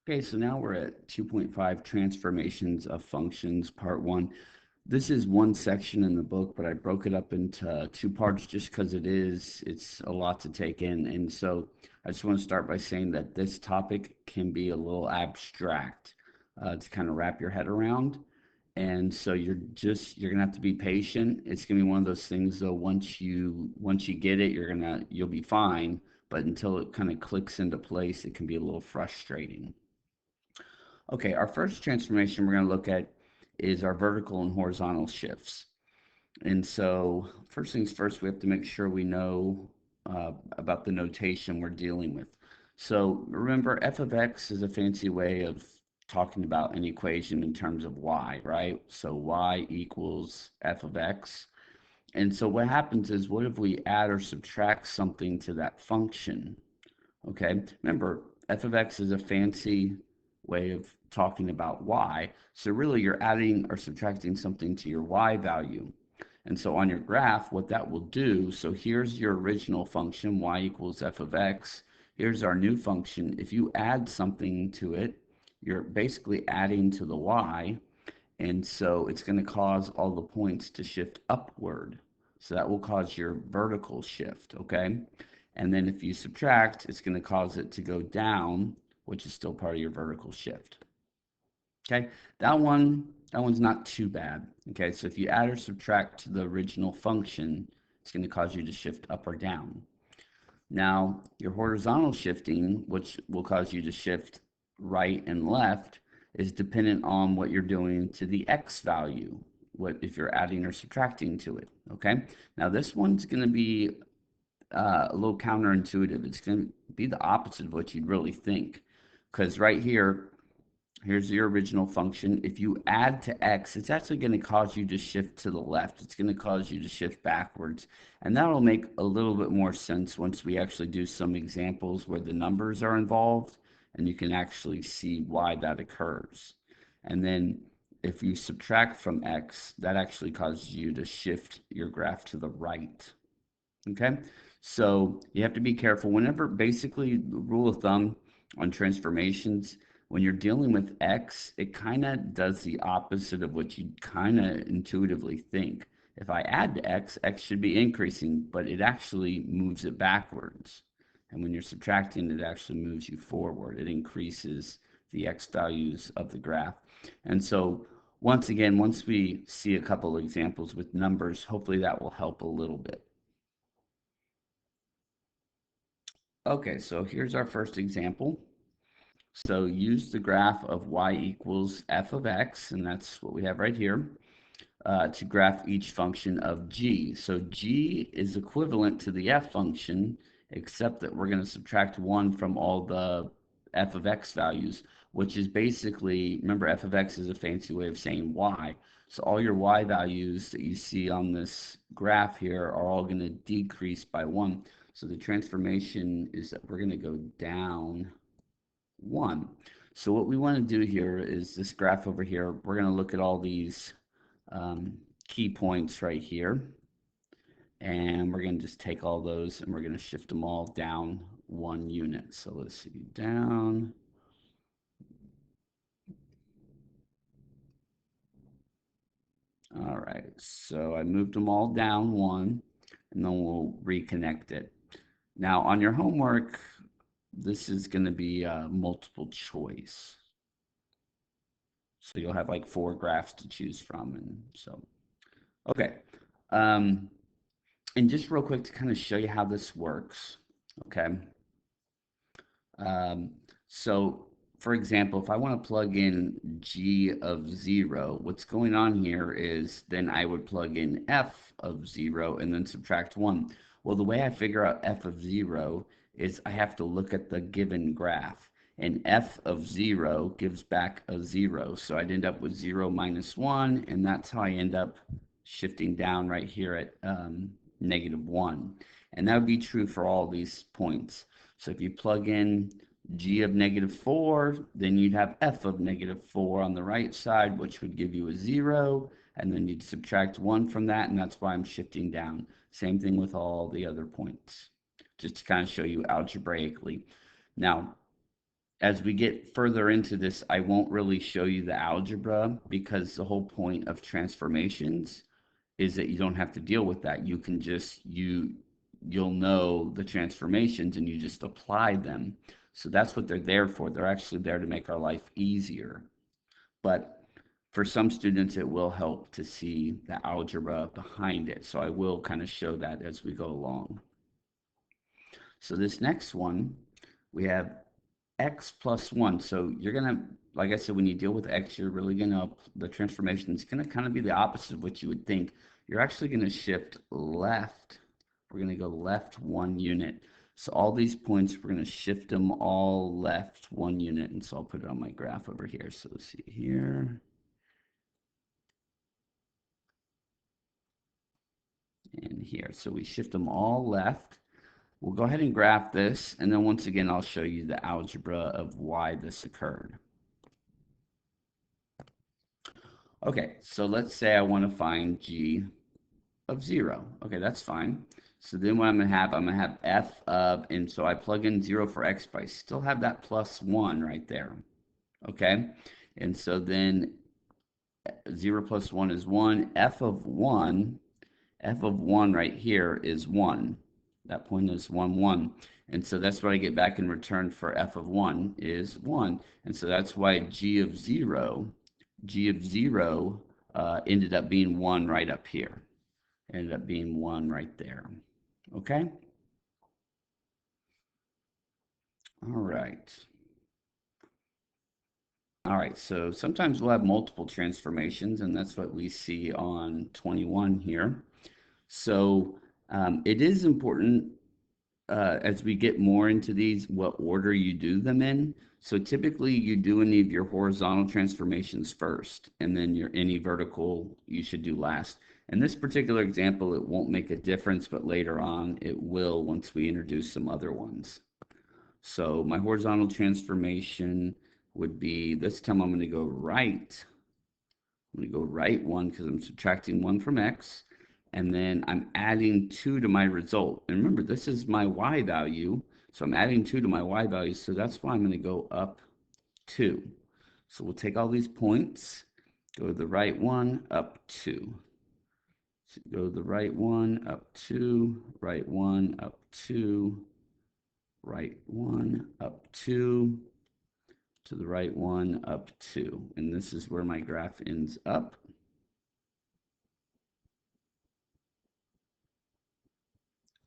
Okay, so now we're at 2.5 transformations of functions, part one. This is one section in the book, but I broke it up into two parts just because it's a lot to take in. And so I just want to start by saying that this topic can be a little abstract to kind of wrap your head around. And so you're gonna have to be patient. It's gonna be one of those things though, once you get it, you'll be fine. But until it kind of clicks into place, it can be a little frustrating. Okay, our first transformation we're going to look at is our vertical and horizontal shifts. And so, first things first, we have to make sure we know about the notation we're dealing with. So, remember, f of x is a fancy way of talking about an equation in terms of y, right? So, y equals f of x. And so, what happens is, what if we add or subtract something to that function? Okay, remember, f of x is a fancy way of talking about y. So really you're adding or subtracting something to your y value. And so on your graph, what that will do, so here's your original function, y equals f of x. Here's our new function. If you add something to it, you're basically adding to the y. And so it's going to cause all the points to shift upward. So that will cause your vertical shift, okay? And then if you subtract, it's going to cause it to go down, which is still part of your vertical shift. Okay, that one's not too bad. Okay, so if you add or subtract to the original function, it's going to cause you to shift up or down. Now, your horizontal shifting, which will cause you to shift right and left, is dependent on what you're doing to the x value, what if you're adding or subtracting to it. Okay, now this one's going to be a little counterintuitive. It's going to be the opposite of what you'd really think, because right here, here's your original function. If you add to x, it's actually going to cause you to shift to the left. It's going to cause you to shift backwards. And that'll make a little bit more sense once we actually do some examples where the numbers are involved and you can actually see why that occurs. And then if you subtract from x, that actually causes you to shift your graph to the right. Okay, so you have to be careful whenever, basically, the rule of thumb on transformations, when you're dealing with x, it kind of does the opposite of what you kind of intuitively think. If I add to x, x should be increasing, but it actually moves it backwards. And when you're subtracting, it actually moves you forward. It increases the x values of the graph. And so, once again, once we see a couple examples with numbers, hopefully that will help a little bit. Okay, so here's our first example. So use the graph of y equals f of x, and that's what we have right here, to graph each function of g. So g is equivalent to the f function, except that we're going to subtract 1 from all the f of x values, which is basically, remember, f of x is a fancy way of saying y. So all your y values that you see on this graph here are all going to decrease by 1. So the transformation is that we're going to go down 1. So what we want to do here is this graph over here, we're going to look at all these key points right here. And we're going to just take all those and we're going to shift them all down 1 unit. So let's see, down. All right, so I moved them all down 1, and then we'll reconnect it. Now on your homework, this is going to be multiple choice. So you'll have like 4 graphs to choose from. And so, okay. Um, and just real quick to kind of show you how this works. Okay. Um, so for example, if I want to plug in g of 0, what's going on here is then I would plug in f of 0 and then subtract 1. Well, the way I figure out f of 0 is I have to look at the given graph. And f of 0 gives back a 0. So I'd end up with 0 minus 1, and that's how I end up shifting down right here at -1. And that would be true for all these points. So if you plug in g of -4, then you'd have f of -4 on the right side, which would give you a 0, and then you'd subtract 1 from that, and that's why I'm shifting down. Same thing with all the other points, just to kind of show you algebraically. Now, as we get further into this, I won't really show you the algebra because the whole point of transformations is that you don't have to deal with that. You can just you'll know the transformations and you just apply them. So that's what they're there for. They're actually there to make our life easier. But for some students, it will help to see the algebra behind it. So I will kind of show that as we go along. So this next one, we have x plus 1. So you're going to, like I said, when you deal with x, you're really going to, the transformation is going to kind of be the opposite of what you would think. You're actually going to shift left. We're going to go left 1 unit. So all these points, we're going to shift them all left 1 unit. And so I'll put it on my graph over here. So let's see here. And here. So we shift them all left. We'll go ahead and graph this, and then once again, I'll show you the algebra of why this occurred. Okay, so let's say I want to find g of 0. Okay, that's fine. So then what I'm going to have f of, and so I plug in 0 for x, but I still have that plus 1 right there. Okay, and so then 0 plus 1 is 1. F of 1 right here is 1. That point is 1, 1. And so that's what I get back in return for f of 1 is 1. And so that's why g of 0 ended up being 1 right up here. Ended up being 1 right there. Okay? All right. All right, so sometimes we'll have multiple transformations, and that's what we see on 21 here. So it is important as we get more into these, what order you do them in. So typically you do any of your horizontal transformations first, and then your any vertical you should do last. In this particular example, it won't make a difference, but later on it will once we introduce some other ones. So my horizontal transformation would be, this time I'm going to go right. I'm going to go right 1 because I'm subtracting 1 from x. And then I'm adding 2 to my result. And remember, this is my y value. So I'm adding 2 to my y value. So that's why I'm going to go up 2. So we'll take all these points, go to the right one, up 2. So go to the right one, up 2, right 1, up 2, right 1, up 2, to the right 1, up 2. And this is where my graph ends up.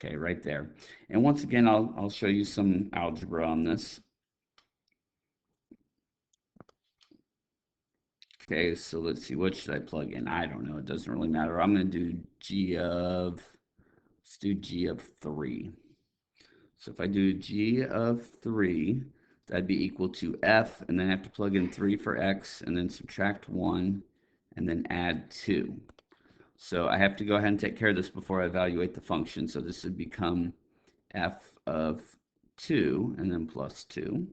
Okay, right there. And once again, I'll show you some algebra on this. Okay, so let's see, what should I plug in? I don't know, it doesn't really matter. I'm going to do let's do g of 3. So if I do g of 3, that'd be equal to f, and then I have to plug in 3 for x, and then subtract 1, and then add 2. So I have to go ahead and take care of this before I evaluate the function. So this would become f of 2 and then plus 2.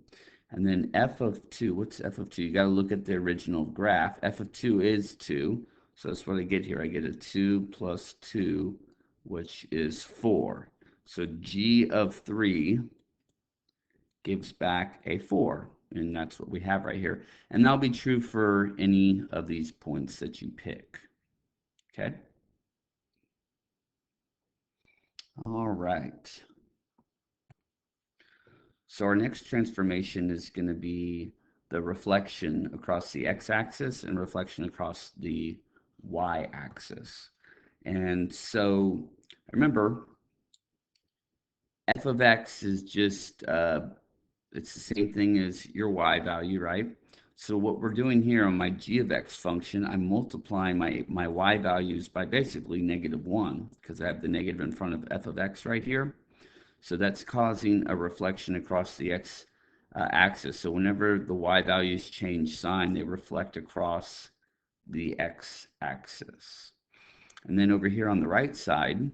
And then f of 2, what's f of 2? You got to look at the original graph. F of 2 is 2. So that's what I get here. I get a 2 plus 2, which is 4. So g of 3 gives back a 4. And that's what we have right here. And that'll be true for any of these points that you pick. Okay? All right. So our next transformation is going to be the reflection across the x-axis and reflection across the y-axis. And so remember, f of x is just, it's the same thing as your y value, right? So what we're doing here on my g of x function, I'm multiplying my y values by basically -1 because I have the negative in front of f of x right here. So that's causing a reflection across the x axis. So whenever the y values change sign, they reflect across the x axis. And then over here on the right side,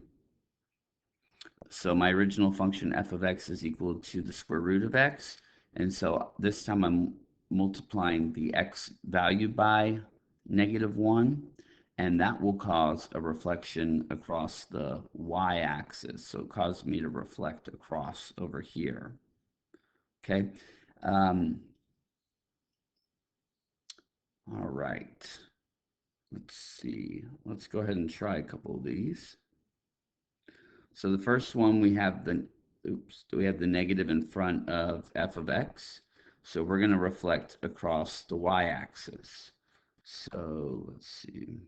so my original function f of x is equal to the square root of x. And so this time I'm multiplying the x value by -1, and that will cause a reflection across the y-axis. So it caused me to reflect across over here. Okay, Um, all right. Let's see. Let's go ahead and try a couple of these. So the first one we have we have the negative in front of f of x. So we're going to reflect across the y-axis. So let's see.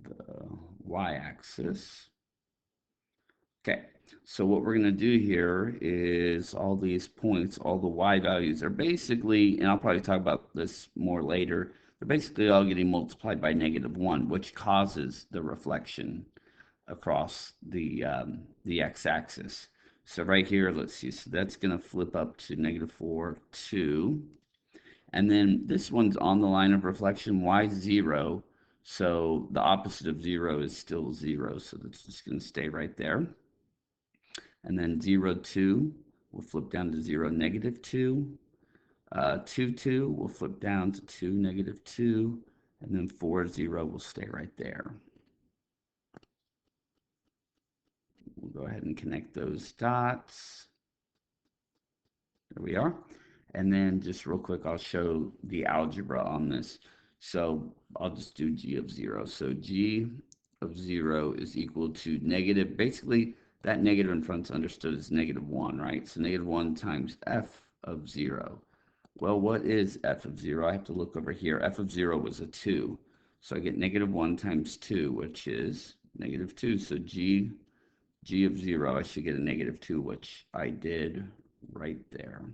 The y-axis. Okay, so what we're going to do here is all these points, all the y values are basically, and I'll probably talk about this more later, they're basically all getting multiplied by -1, which causes the reflection across the x-axis. So right here, let's see, so that's going to flip up to -4, 2. And then this one's on the line of reflection, y is 0. So the opposite of 0 is still 0. So that's just going to stay right there. And then 0, 2 will flip down to 0, -2. 2, 2 will flip down to 2, -2. And then 4, 0 will stay right there. We'll go ahead and connect those dots. There we are. And then just real quick, I'll show the algebra on this. So I'll just do g of 0. So g of 0 is equal to negative, basically that negative in front is understood as -1, right? So -1 times f of 0. Well, what is f of 0? I have to look over here. F of 0 was a 2. So I get -1 times 2, which is -2. So g of 0, I should get a -2, which I did right there.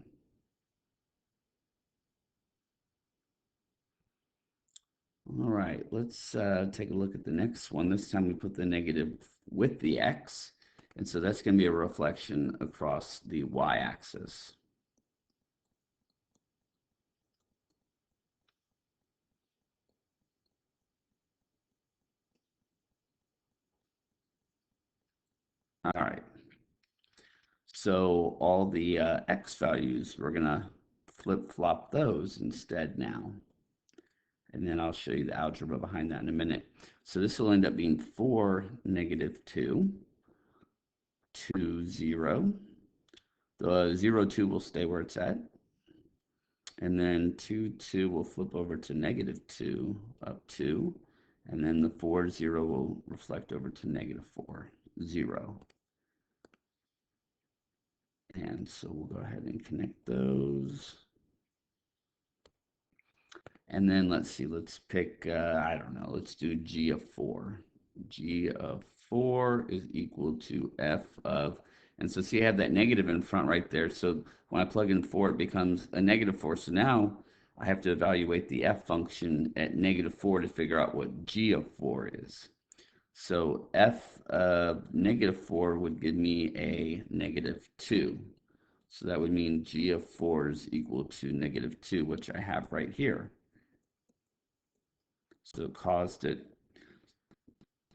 All right, let's take a look at the next one. This time we put the negative with the x, and so that's going to be a reflection across the y-axis. All right, so all the x values, we're going to flip-flop those instead now. And then I'll show you the algebra behind that in a minute. So this will end up being 4, -2, 2, 0. The 0, 2 will stay where it's at. And then 2, 2 will flip over to -2, up 2. And then the 4, 0 will reflect over to -4, 0. And so we'll go ahead and connect those. And then let's see, let's pick, I don't know, let's do g of 4. G of 4 is equal to f of, and so see I have that negative in front right there. So when I plug in 4, it becomes a -4. So now I have to evaluate the f function at -4 to figure out what g of 4 is. So f of -4 would give me a -2. So that would mean g of 4 is equal to -2, which I have right here. So it caused it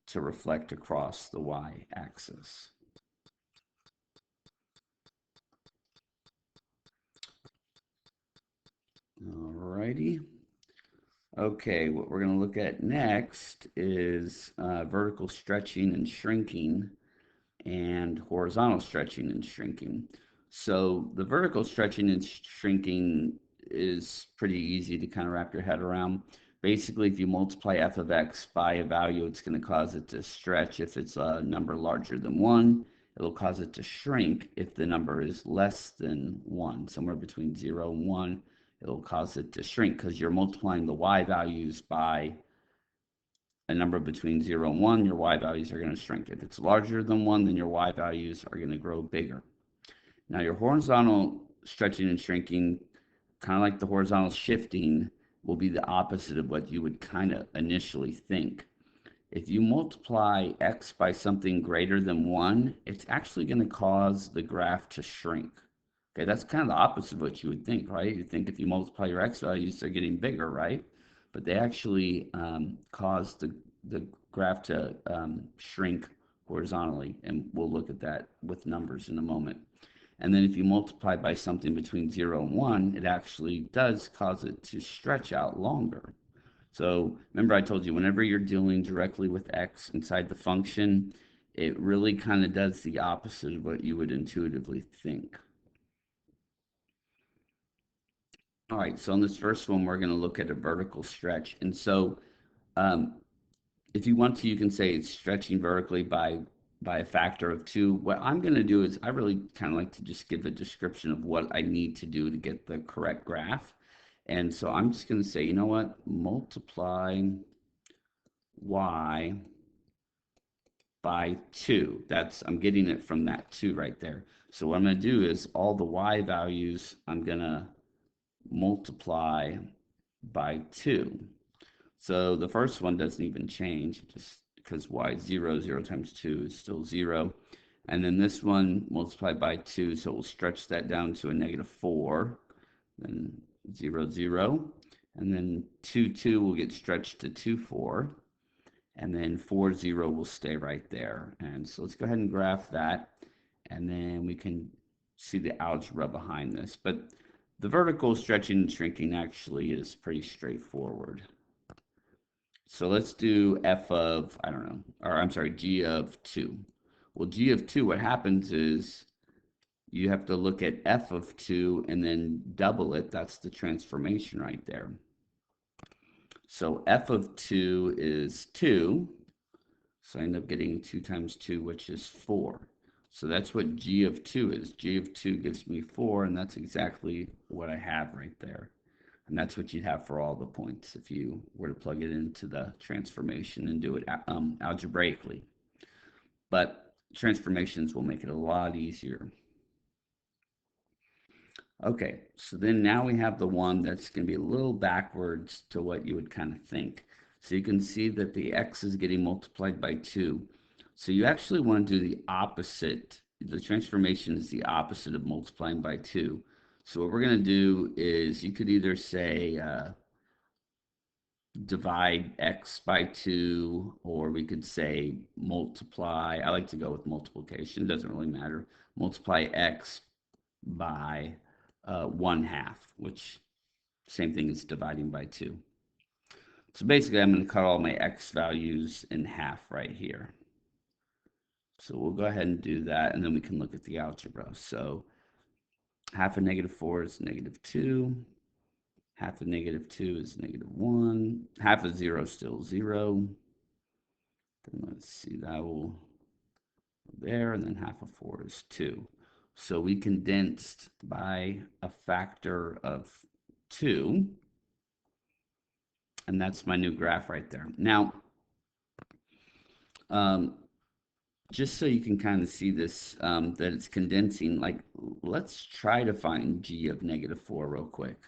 to reflect across the y-axis. Alrighty. Okay, what we're going to look at next is vertical stretching and shrinking and horizontal stretching and shrinking. So the vertical stretching and shrinking is pretty easy to kind of wrap your head around. Basically, if you multiply f of x by a value, it's going to cause it to stretch if it's a number larger than 1. It'll cause it to shrink if the number is less than 1, somewhere between 0 and 1. It'll cause it to shrink because you're multiplying the y values by a number between 0 and 1, your y values are going to shrink. If it's larger than 1, then your y values are going to grow bigger. Now, your horizontal stretching and shrinking, kind of like the horizontal shifting, will be the opposite of what you would kind of initially think. If you multiply x by something greater than 1, it's actually going to cause the graph to shrink. Okay, that's kind of the opposite of what you would think, right? You think if you multiply your x values, they're getting bigger, right? But they actually cause the graph to shrink horizontally, and we'll look at that with numbers in a moment. And then if you multiply by something between 0 and 1, it actually does cause it to stretch out longer. So remember I told you, whenever you're dealing directly with x inside the function, it really kind of does the opposite of what you would intuitively think. All right, so on this first one, we're going to look at a vertical stretch. And so um, if you want to, you can say it's stretching vertically by a factor of 2. What I'm going to do is I really kind of like to just give a description of what I need to do to get the correct graph. And so I'm just going to say, you know what, multiply y by 2. I'm getting it from that 2 right there. So what I'm going to do is all the y values I'm going to multiply by 2. So the first one doesn't even change, just because y is 0, 0 times 2 is still 0. And then this one multiplied by 2, so we'll stretch that down to a -4. Then 0, 0. And then 2, 2 will get stretched to 2, 4. And then 4, 0 will stay right there. And so let's go ahead and graph that. And then we can see the algebra behind this. But the vertical stretching and shrinking actually is pretty straightforward. So let's do f of, I don't know, or I'm sorry, g of 2. Well, g of 2, what happens is you have to look at f of 2 and then double it. That's the transformation right there. So f of 2 is 2. So I end up getting 2 times 2, which is 4. So that's what g of 2 is. G of 2 gives me 4, and that's exactly what I have right there. And that's what you'd have for all the points if you were to plug it into the transformation and do it algebraically. But transformations will make it a lot easier. Okay, so then now we have the one that's going to be a little backwards to what you would kind of think. So you can see that the x is getting multiplied by 2. So you actually want to do the opposite. The transformation is the opposite of multiplying by 2. So what we're going to do is you could either say divide x by 2, or we could say multiply. I like to go with multiplication, doesn't really matter. Multiply x by 1/2, which same thing as dividing by 2. So basically, I'm going to cut all my x values in half right here. So we'll go ahead and do that, and then we can look at the algebra. So half of -4 is -2. Half of -2 is -1. Half of 0 is still 0. Then let's see, that will there, and then half of 4 is 2. So we condensed by a factor of 2, and that's my new graph right there. Now, just so you can kind of see this, that it's condensing, like, let's try to find g of -4 real quick.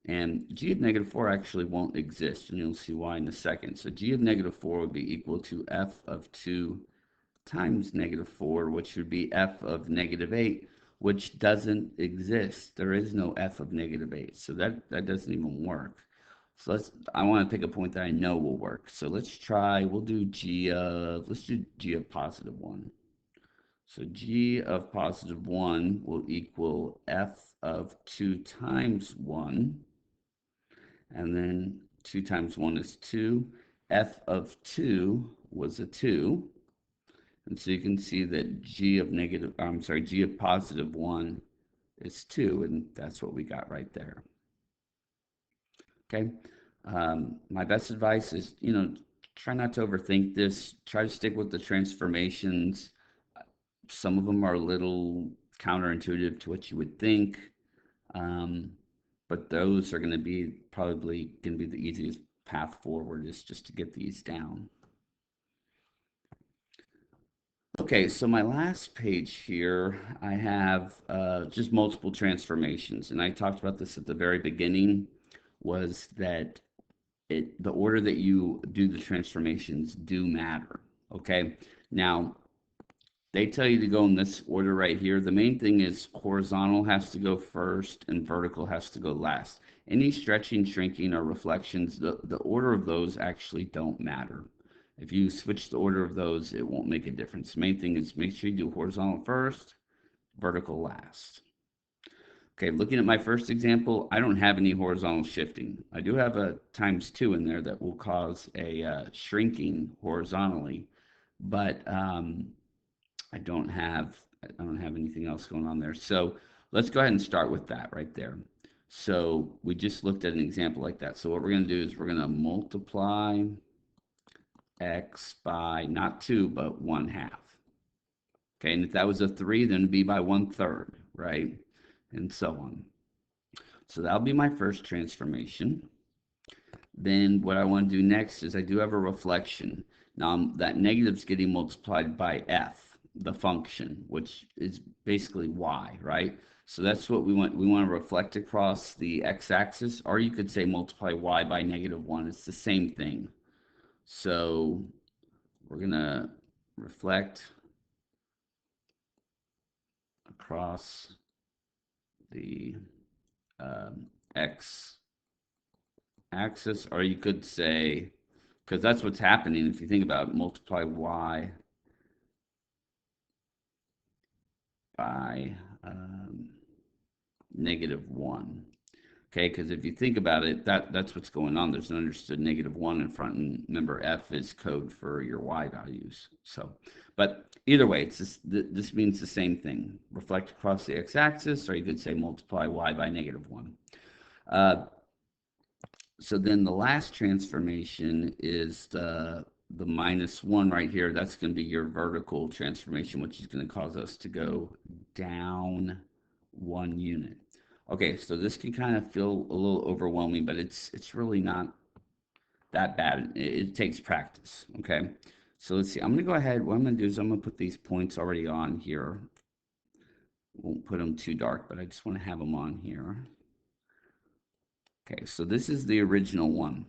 And g of -4 actually won't exist, and you'll see why in a second. So g of -4 would be equal to f of 2 times -4, which would be f of -8, which doesn't exist. There is no f of -8, so that doesn't even work. So I want to pick a point that I know will work. So let's try, let's do g of +1. So g of +1 will equal f of 2 times 1, and then 2 times 1 is 2. F of 2 was a 2. And so you can see that g of +1 is 2, and that's what we got right there. Okay. My best advice is, try not to overthink this. Try to stick with the transformations. Some of them are a little counterintuitive to what you would think, but those are going to be probably going to be the easiest path forward, is just to get these down. Okay, so my last page here, I have just multiple transformations, and I talked about this at the very beginning, was that the order that you do the transformations do matter. Okay, now they tell you to go in this order right here. The main thing is horizontal has to go first and vertical has to go last. Any stretching, shrinking, or reflections, the order of those actually don't matter. If you switch the order of those, it won't make a difference. The main thing is make sure you do horizontal first, vertical last. Okay, looking at my first example, I don't have any horizontal shifting. I do have a ×2 in there that will cause a shrinking horizontally, but I don't have anything else going on there. So let's go ahead and start with that right there. So we just looked at an example like that. So what we're going to do is we're going to multiply x by not 2, but 1/2. Okay, and if that was a 3, then it'd be by 1/3, right? And so on. So that'll be my first transformation. Then what I want to do next is I do have a reflection. Now that negative's getting multiplied by f, the function, which is basically y, right? So that's what we want. We want to reflect across the x-axis, or you could say multiply y by -1. It's the same thing. So we're going to reflect across the x-axis, or you could say, because that's what's happening if you think about it, multiply y by -1. Okay, because if you think about it, that's what's going on. There's an understood -1 in front, and remember, f is code for your y values. So, but either way, it's just, this means the same thing. Reflect across the x-axis, or you could say multiply y by -1. So then the last transformation is the -1 right here. That's going to be your vertical transformation, which is going to cause us to go down 1 unit. Okay, so this can kind of feel a little overwhelming, but it's really not that bad. It takes practice. Okay, so let's see. I'm going to go ahead. What I'm going to do is I'm going to put these points already on here. Won't put them too dark, but I just want to have them on here. Okay, so this is the original one.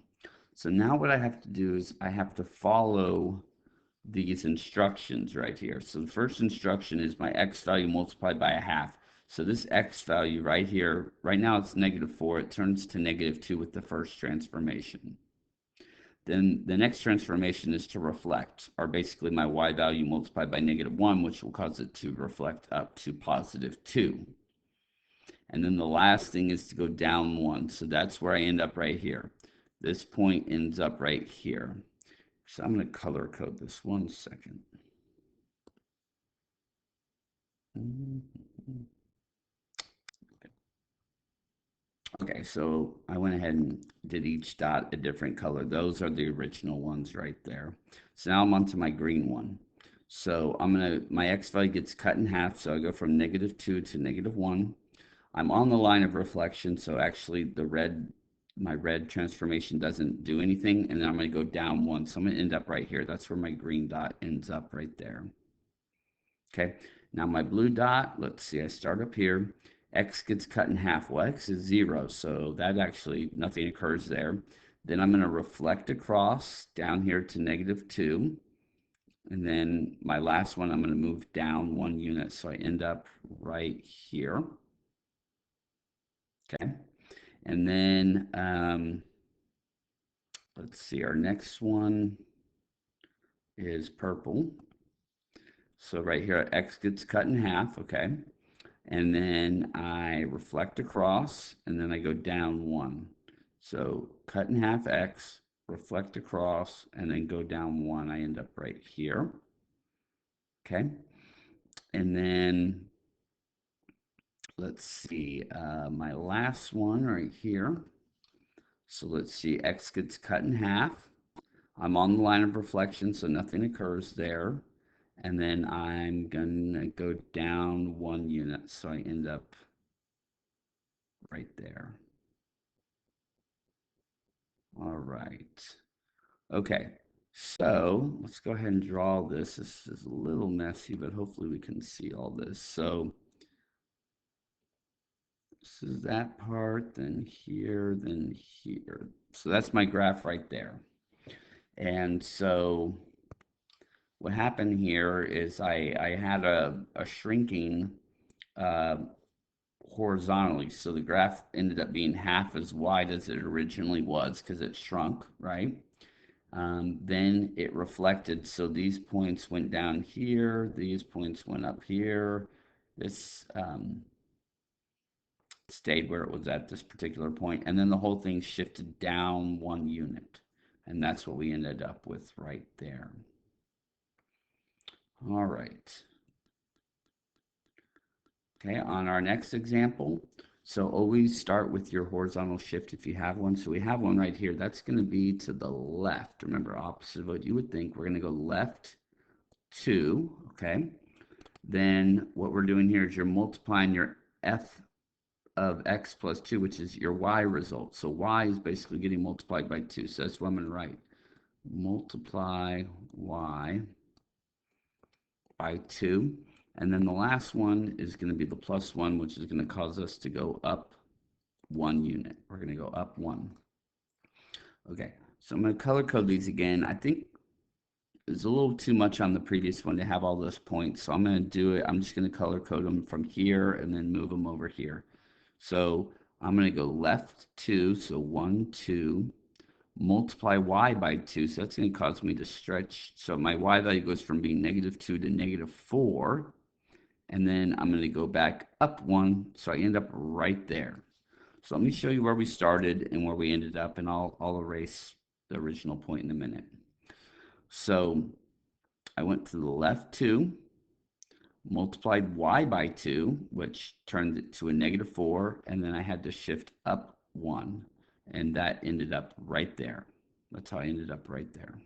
So now what I have to do is I have to follow these instructions right here. So the first instruction is my x value multiplied by 1/2. So this x value right here, right now it's -4. It turns to -2 with the first transformation. Then the next transformation is to reflect, or basically my y value multiplied by -1, which will cause it to reflect up to +2. And then the last thing is to go down 1. So that's where I end up right here. This point ends up right here. So I'm going to color code this 1 second. Okay, so I went ahead and did each dot a different color. Those are the original ones right there. So now I'm onto my green one. So my x value gets cut in half. So I go from -2 to -1. I'm on the line of reflection. So actually my red transformation doesn't do anything. And then I'm going to go down 1. So I'm going to end up right here. That's where my green dot ends up right there. Okay, now my blue dot, let's see, I start up here. X gets cut in half. Well, X is 0, so that actually, nothing occurs there. Then I'm going to reflect across down here to -2. And then my last one, I'm going to move down 1 unit. So I end up right here. Okay, and then let's see, our next one is purple. So right here, X gets cut in half, okay? And then I reflect across, and then I go down 1. So cut in half X, reflect across, and then go down 1. I end up right here, okay? And then, let's see, my last one right here. So let's see, X gets cut in half. I'm on the line of reflection, so nothing occurs there. And then I'm gonna go down 1 unit, so I end up right there. All right. Okay, so let's go ahead and draw this. This is a little messy, but hopefully we can see all this. So this is that part, then here, then here. So that's my graph right there. And so what happened here is I had a shrinking horizontally. So the graph ended up being half as wide as it originally was because it shrunk, right? Then it reflected. So these points went down here. These points went up here. This stayed where it was at this particular point, and then the whole thing shifted down 1 unit. And that's what we ended up with right there. All right. Okay, on our next example, so always start with your horizontal shift if you have one. So we have one right here. That's going to be to the left. Remember, opposite of what you would think. We're going to go left 2, okay? Then what we're doing here is you're multiplying your f of x plus 2, which is your y result. So y is basically getting multiplied by 2. So that's what I'm going to write. Multiply y by 2. And then the last one is going to be the plus 1, which is going to cause us to go up 1 unit. We're going to go up 1. Okay, so I'm going to color code these again. I think it's a little too much on the previous one to have all those points, so I'm going to do it. I'm just going to color code them from here and then move them over here. So I'm going to go left 2, so 1, 2, multiply y by 2, so that's going to cause me to stretch. So my y value goes from being -2 to -4, and then I'm going to go back up 1, so I end up right there. So let me show you where we started and where we ended up, and I'll erase the original point in a minute. So I went to the left 2, multiplied y by 2, which turned it to a -4, and then I had to shift up 1, and that ended up right there. That's how I ended up right there.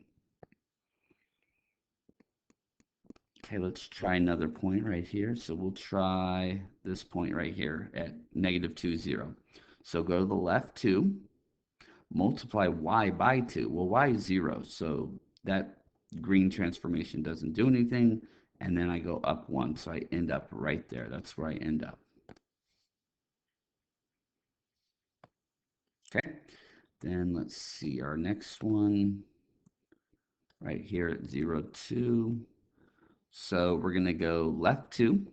Okay, let's try another point right here. So we'll try this point right here at -2, 0. So go to the left 2, multiply y by 2. Well, y is 0, so that green transformation doesn't do anything. And then I go up 1, so I end up right there. That's where I end up. Okay, then let's see our next one right here at 0, 2. So we're going to go left 2,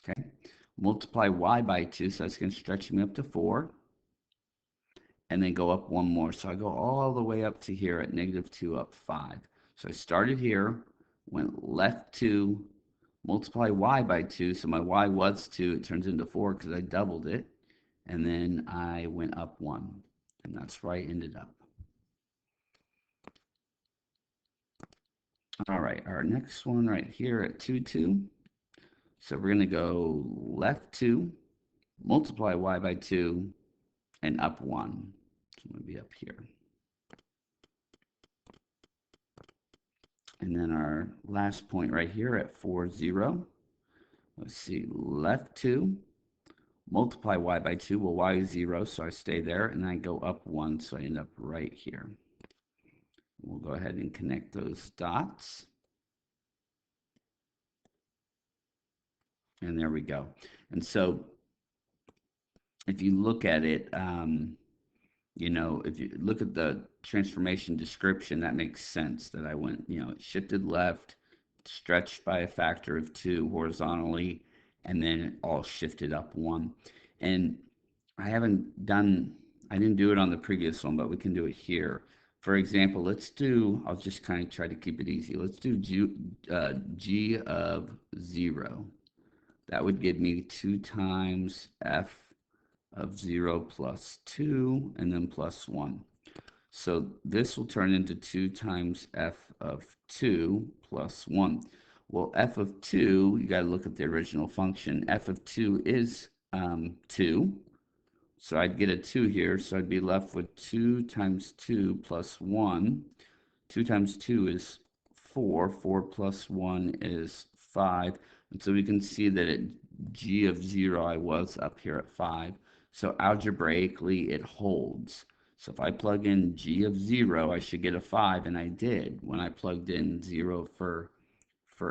okay, multiply y by 2, so that's going to stretch me up to 4, and then go up 1 more. So I go all the way up to here at -2, up 5. So I started here, went left 2, multiply y by 2, so my y was 2, it turns into 4 because I doubled it, and then I went up 1, and that's where I ended up. All right, our next one right here at 2, 2. So we're going to go left 2, multiply y by 2, and up 1. So I'm going to be up here. And then our last point right here at 4, 0. Let's see, left 2, multiply y by 2. Well, y is 0, so I stay there, and I go up 1, so I end up right here. We'll go ahead and connect those dots. And there we go. And so if you look at it, you know, if you look at the transformation description, that makes sense that I went, you know, it shifted left, stretched by a factor of 2 horizontally, and then it all shifted up 1. And I didn't do it on the previous one, but we can do it here. For example, I'll just kind of try to keep it easy. Let's do g of 0. That would give me 2 times f of 0 plus 2, and then plus 1. So this will turn into 2 times f of 2 plus 1. Well, f of 2, you got to look at the original function. F of 2 is 2. So I'd get a 2 here, so I'd be left with 2 times 2 plus 1. 2 times 2 is 4. 4 plus 1 is 5. And so we can see that at g of 0, I was up here at 5. So algebraically, it holds. So if I plug in g of 0, I should get a 5, and I did when I plugged in 0 for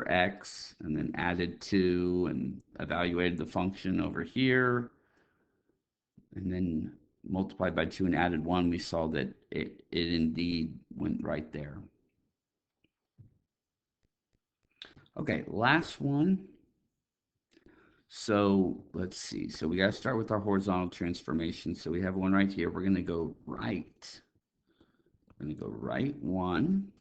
x, and then added 2 and evaluated the function over here, and then multiplied by 2 and added 1, we saw that it indeed went right there. Okay, last one. So let's see. So we got to start with our horizontal transformation. So we have one right here. We're going to go right. We're going to go right 1.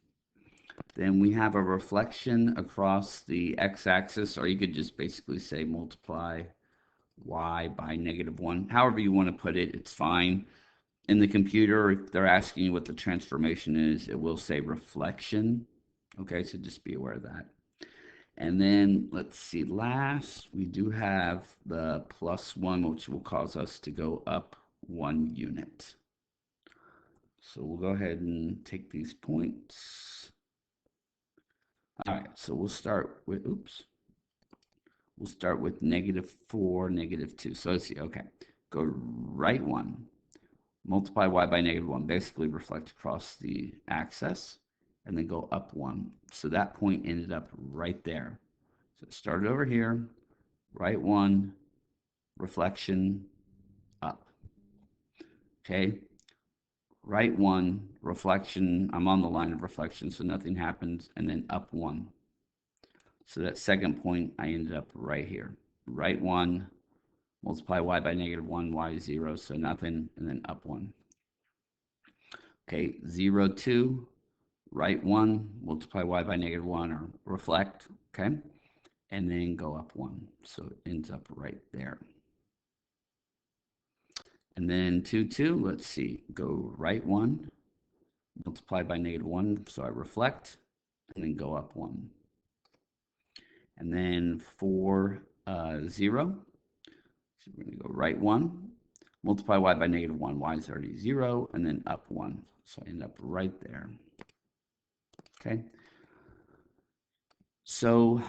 Then we have a reflection across the x-axis, or you could just basically say multiply y by -1. However you want to put it, it's fine. In the computer, if they're asking you what the transformation is, it will say reflection. Okay, so just be aware of that. And then let's see, last, we do have the +1, which will cause us to go up 1 unit. So we'll go ahead and take these points. All right, so we'll start with, we'll start with -4, -2. So let's see, okay, go right 1, multiply y by -1, basically reflect across the axis, and then go up 1. So that point ended up right there. So it started over here, right 1, reflection, up. Okay, right 1, reflection, I'm on the line of reflection, so nothing happens, and then up 1. So that second point, I ended up right here. Right 1, multiply y by -1, y is 0, so nothing, and then up 1. Okay, 0, 2, right 1, multiply y by -1, or reflect, okay? And then go up 1, so it ends up right there. And then 2, 2, let's see, go right 1, multiply by -1, so I reflect, and then go up 1. And then 4, 0, so we're going to go right 1, multiply y by -1, y is already 0, and then up 1. So I end up right there. Okay. So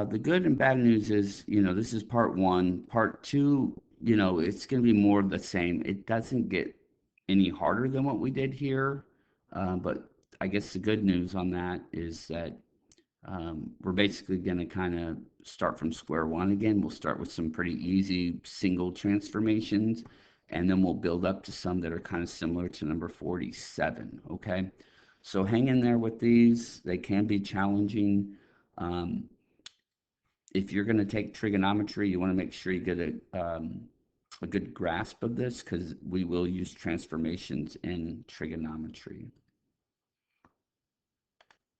the good and bad news is, this is part 1. Part 2, it's going to be more of the same. It doesn't get any harder than what we did here. But I guess the good news on that is that we're basically going to kind of start from square one again. We'll start with some pretty easy single transformations, and then we'll build up to some that are kind of similar to number 47, okay? So hang in there with these. They can be challenging. If you're going to take trigonometry, you want to make sure you get a good grasp of this, because we will use transformations in trigonometry.